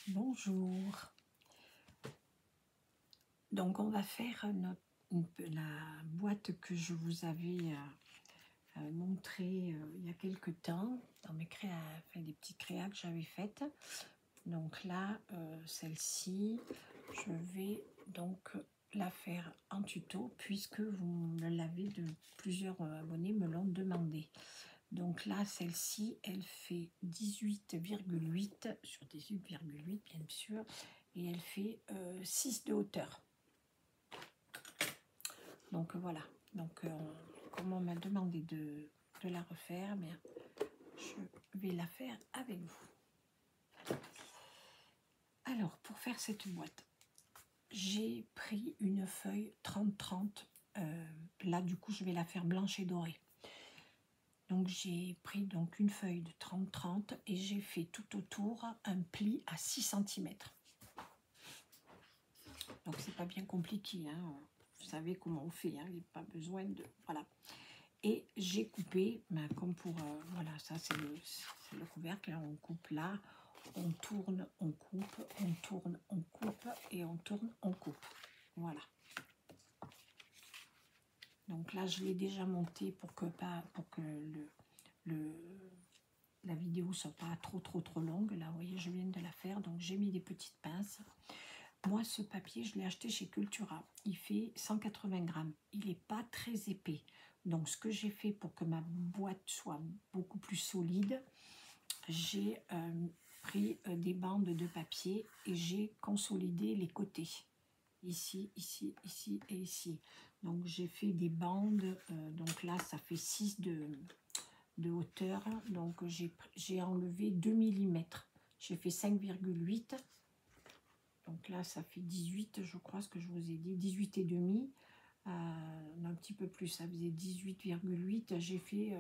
Bonjour. Donc on va faire la boîte que je vous avais montrée il y a quelque temps dans mes des petites créas que j'avais faites. Donc là, celle-ci, je vais donc la faire en tuto puisque vous me l'avez plusieurs abonnés me l'ont demandé. Donc là, celle-ci, elle fait 18,8 sur 18,8 bien sûr, et elle fait 6 de hauteur. Donc voilà, donc comme on m'a demandé de la refaire, bien, je vais la faire avec vous. Alors, pour faire cette boîte, j'ai pris une feuille 30-30, là du coup je vais la faire blanche et dorée. Donc j'ai pris donc une feuille de 30-30 et j'ai fait tout autour un pli à 6 cm. Donc c'est pas bien compliqué, hein. Vous savez comment on fait, hein. Il n'y a pas besoin de... Voilà. Et j'ai coupé, ben, comme pour... voilà, ça c'est le couvercle, on coupe là, on tourne, on coupe, on tourne, on coupe, et on tourne, on coupe. Voilà. Donc là, je l'ai déjà monté pour que la vidéo soit pas trop longue. Là, vous voyez, je viens de la faire, donc j'ai mis des petites pinces. Moi, ce papier, je l'ai acheté chez Cultura. Il fait 180 grammes. Il n'est pas très épais. Donc, ce que j'ai fait pour que ma boîte soit beaucoup plus solide, j'ai pris des bandes de papier et j'ai consolidé les côtés. Ici, ici, ici et ici. Donc, j'ai fait des bandes. Donc là, ça fait 6 de hauteur. Donc, j'ai enlevé 2 mm. J'ai fait 5,8. Donc là, ça fait 18, je crois, ce que je vous ai dit, 18 et demi. Un petit peu plus, ça faisait 18,8. J'ai fait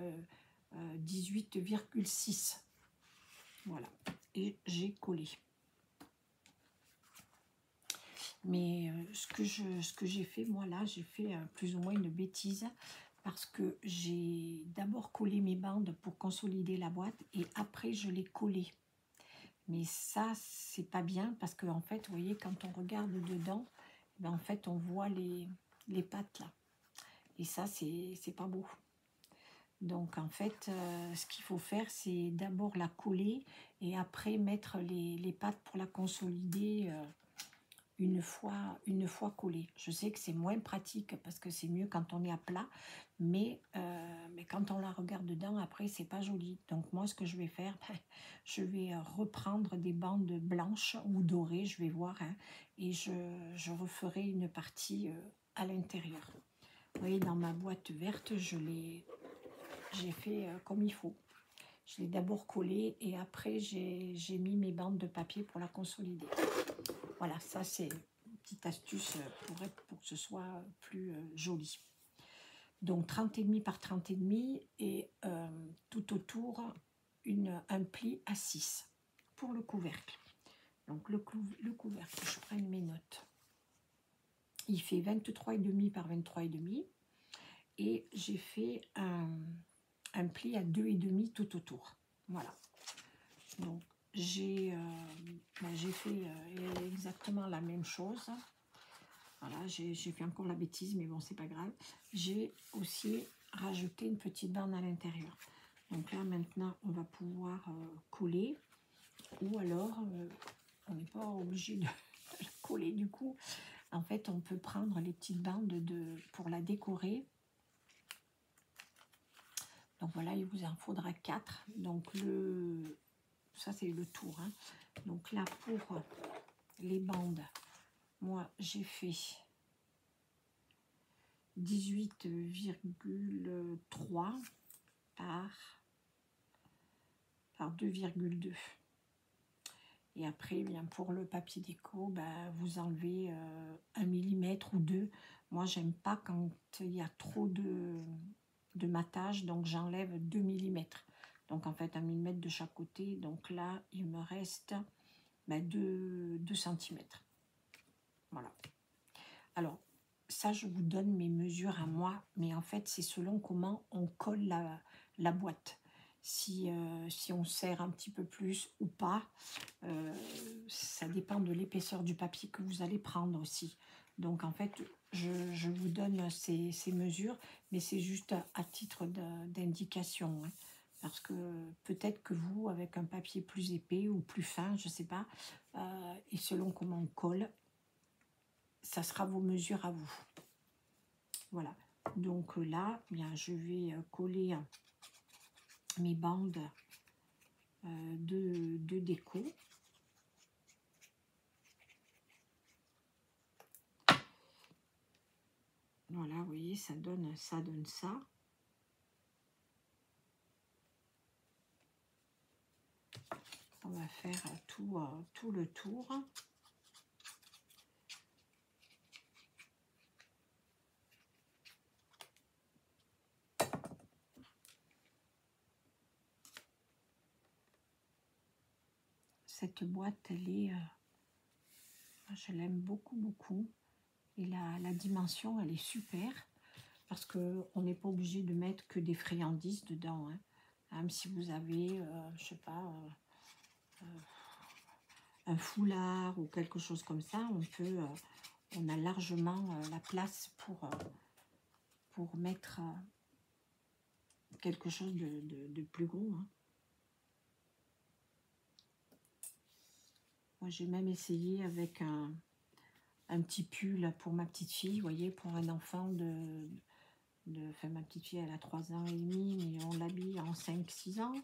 18,6. Voilà. Et j'ai collé. Mais ce que j'ai fait, moi, là, j'ai fait plus ou moins une bêtise. Parce que j'ai d'abord collé mes bandes pour consolider la boîte. Et après, je l'ai collé. Mais ça, c'est pas bien parce que en fait, vous voyez, quand on regarde dedans, ben, en fait, on voit les pattes là. Et ça, c'est pas beau. Donc, en fait, ce qu'il faut faire, c'est d'abord la coller et après mettre les pattes pour la consolider une fois collée. Je sais que c'est moins pratique parce que c'est mieux quand on est à plat, mais quand on la regarde dedans, après, c'est pas joli. Donc moi, ce que je vais faire, je vais reprendre des bandes blanches ou dorées, je vais voir, hein, et je referai une partie à l'intérieur. Vous voyez, dans ma boîte verte, j'ai fait comme il faut. Je l'ai d'abord collée et après, j'ai mis mes bandes de papier pour la consolider. Voilà, ça c'est une petite astuce pour que ce soit plus joli. Donc 30,5 par 30,5 et tout autour un pli à 6 pour le couvercle. Donc le couvercle, je prends mes notes. Il fait 23,5 par 23,5 et j'ai fait un pli à 2,5 tout autour. Voilà. Donc j'ai fait exactement la même chose. Voilà, j'ai fait encore la bêtise, mais bon, c'est pas grave. J'ai aussi rajouté une petite bande à l'intérieur. Donc là, maintenant, on va pouvoir coller. Ou alors, on n'est pas obligé de coller du coup. En fait, on peut prendre les petites bandes pour la décorer. Donc voilà, il vous en faudra 4. Donc ça c'est le tour, hein. Donc là pour les bandes, moi j'ai fait 18,3 par 2,2. Et après, bien pour le papier déco, ben, vous enlevez 1 mm ou 2. Moi j'aime pas quand il y a trop de matage, donc j'enlève 2 mm. Donc en fait 1 mm de chaque côté. Donc là il me reste 2 cm. Voilà. Alors ça je vous donne mes mesures à moi, mais en fait c'est selon comment on colle la boîte. si on serre un petit peu plus ou pas. Ça dépend de l'épaisseur du papier que vous allez prendre aussi. Donc en fait, je vous donne ces mesures, mais c'est juste à titre d'indication. Hein, parce que peut-être que vous, avec un papier plus épais ou plus fin, je ne sais pas, et selon comment on colle, ça sera vos mesures à vous. Voilà. Donc là, bien, je vais coller mes bandes de déco. Voilà, vous voyez, ça donne ça. On va faire tout le tour. Cette boîte, elle est, je l'aime beaucoup. Et la dimension, elle est super. Parce qu'on n'est pas obligé de mettre que des friandises dedans. Hein. Même si vous avez, je sais pas, un foulard ou quelque chose comme ça, on a largement la place pour mettre quelque chose de plus gros. Hein. Moi, j'ai même essayé avec un petit pull pour ma petite fille, vous voyez, pour un enfant enfin, ma petite fille, elle a 3 ans et demi, mais on l'habille en 5-6 ans,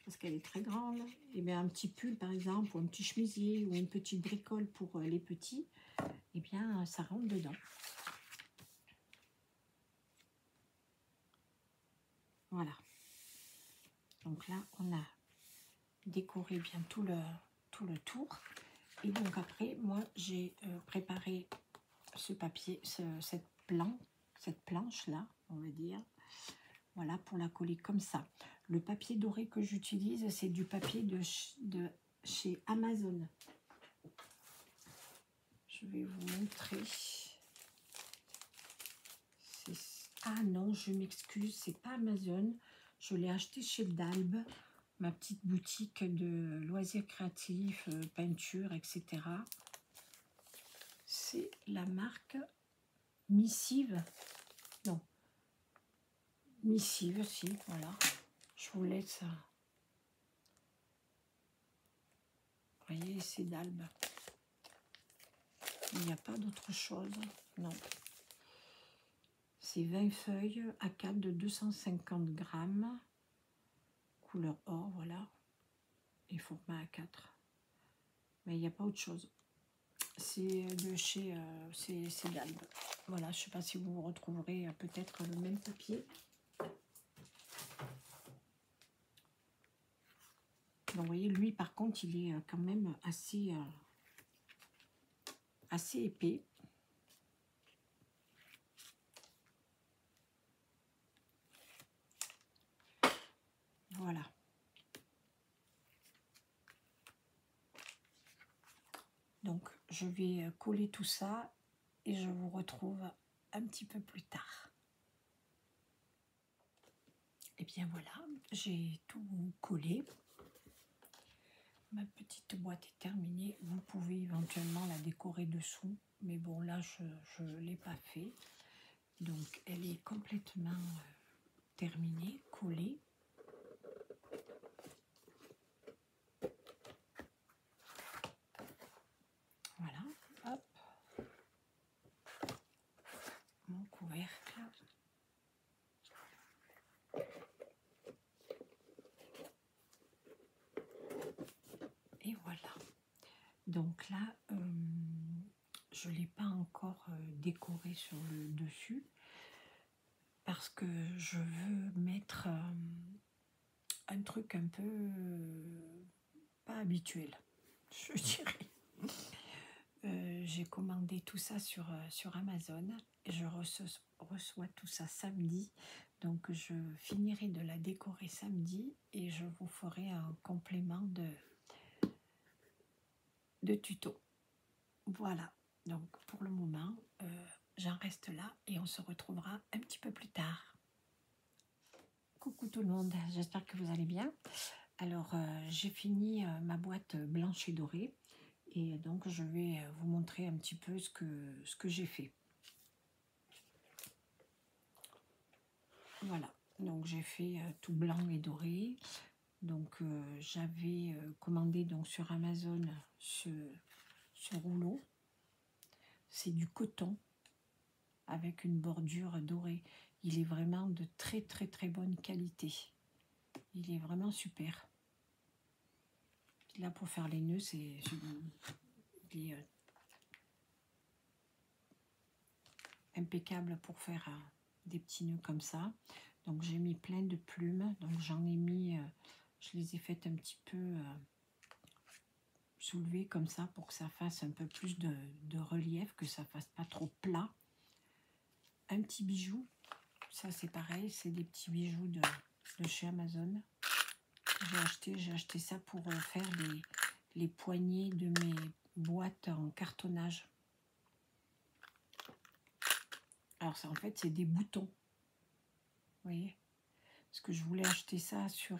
parce qu'elle est très grande. Et bien un petit pull, par exemple, ou un petit chemisier, ou une petite bricole pour les petits, et bien ça rentre dedans. Voilà. Donc là, on a décoré bien tout le tour. Et donc après, moi, j'ai préparé ce papier, cette planche-là, on va dire. Voilà, pour la coller comme ça. Le papier doré que j'utilise, c'est du papier de chez Amazon. Je vais vous montrer. Ah non, je m'excuse, c'est pas Amazon. Je l'ai acheté chez Dalb, ma petite boutique de loisirs créatifs, peinture, etc. C'est la marque Missive. Non. Missive, si, voilà. Je vous laisse. Vous voyez, c'est Dalb. Il n'y a pas d'autre chose. Non. C'est 20 feuilles A4 de 250 grammes. Couleur or, voilà. Et format A4. Mais il n'y a pas autre chose. C'est de chez c'est Dalb. Voilà, je ne sais pas si vous retrouverez peut-être le même papier. Donc, vous voyez, lui, par contre, il est quand même assez épais. Voilà. Donc, je vais coller tout ça et je vous retrouve un petit peu plus tard. Et bien voilà, j'ai tout collé. Ma petite boîte est terminée. Vous pouvez éventuellement la décorer dessous. Mais bon, là, je ne l'ai pas fait. Donc, elle est complètement terminée, collée. Voilà, hop. Mon couvercle. Et voilà. Donc là, je ne l'ai pas encore décoré sur le dessus parce que je veux mettre un truc un peu pas habituel, je dirais. J'ai commandé tout ça sur Amazon et je reçois tout ça samedi. Donc je finirai de la décorer samedi et je vous ferai un complément de tuto. Voilà, donc pour le moment, j'en reste là et on se retrouvera un petit peu plus tard. Coucou tout le monde, j'espère que vous allez bien. Alors, j'ai fini ma boîte blanche et dorée. Et donc, je vais vous montrer un petit peu ce que j'ai fait. Voilà, donc j'ai fait tout blanc et doré. Donc, j'avais commandé donc, sur Amazon ce rouleau. C'est du coton avec une bordure dorée. Il est vraiment de très très très bonne qualité. Il est vraiment super. Là, pour faire les nœuds, c'est impeccable pour faire des petits nœuds comme ça. Donc, j'ai mis plein de plumes. Donc, j'en ai mis, je les ai faites un petit peu soulever comme ça pour que ça fasse un peu plus de relief, que ça fasse pas trop plat. Un petit bijou. Ça, c'est pareil. C'est des petits bijoux de chez Amazon. J'ai acheté ça pour faire les poignées de mes boîtes en cartonnage. Alors ça, en fait, c'est des boutons. Vous voyez? Parce que je voulais acheter ça sur...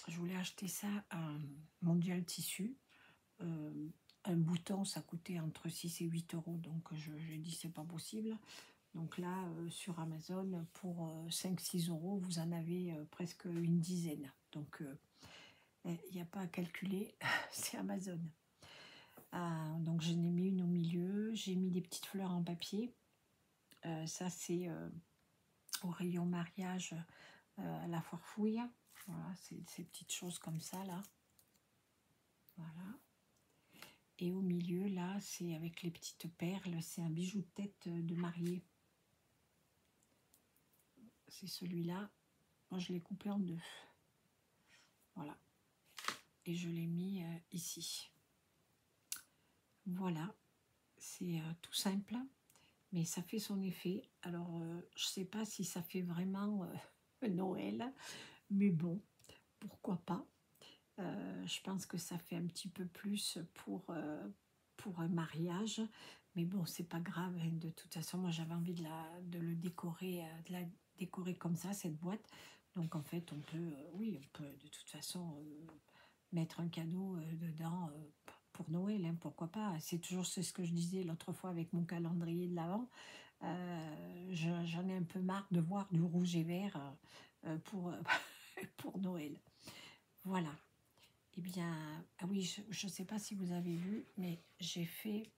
je voulais acheter ça à Mondial Tissu. Un bouton, ça coûtait entre 6 et 8 euros. Donc, j'ai dit, c'est pas possible. Donc là, sur Amazon, pour 5-6 euros, vous en avez presque une dizaine. Donc, il n'y a pas à calculer, c'est Amazon. Donc, j'en ai mis une au milieu. J'ai mis des petites fleurs en papier. Ça, c'est au rayon mariage à la foire fouille. Voilà, ces petites choses comme ça, là. Voilà. Et au milieu, là, c'est avec les petites perles. C'est un bijou de tête de mariée. C'est celui-là. Moi, je l'ai coupé en deux. Voilà. Et je l'ai mis ici. Voilà. C'est tout simple, mais ça fait son effet. Alors, je ne sais pas si ça fait vraiment Noël, mais bon, pourquoi pas. Je pense que ça fait un petit peu plus pour un mariage, mais bon, c'est pas grave. Hein. De toute façon, moi, j'avais envie de le décorer, de la décorer comme ça, cette boîte. Donc, en fait, on peut, oui, on peut de toute façon mettre un cadeau dedans pour Noël, hein, pourquoi pas. C'est toujours ce que je disais l'autre fois avec mon calendrier de l'Avent. J'en ai un peu marre de voir du rouge et vert pour Noël. Voilà. Eh bien, ah oui, je ne sais pas si vous avez vu, mais j'ai fait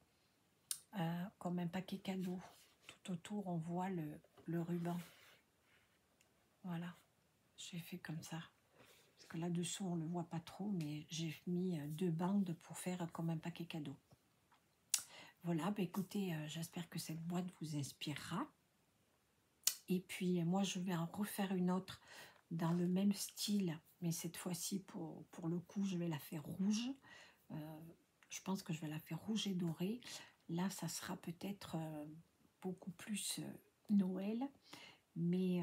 comme un paquet cadeau. Tout autour, on voit le ruban. Voilà, j'ai fait comme ça. Parce que là-dessous, on ne le voit pas trop, mais j'ai mis 2 bandes pour faire comme un paquet cadeau. Voilà, bah écoutez, j'espère que cette boîte vous inspirera. Et puis, moi, je vais en refaire une autre dans le même style, mais cette fois-ci, pour le coup, je vais la faire rouge. Je pense que je vais la faire rouge et dorée. Là, ça sera peut-être beaucoup plus Noël. Mais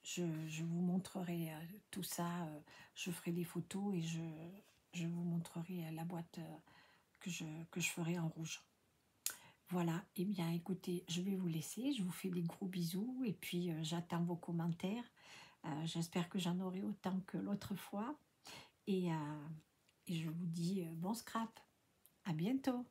je vous montrerai tout ça. Je ferai des photos et je vous montrerai la boîte que je ferai en rouge. Voilà, et bien écoutez, je vais vous laisser. Je vous fais des gros bisous et puis j'attends vos commentaires. J'espère que j'en aurai autant que l'autre fois. Et je vous dis bon scrap. À bientôt.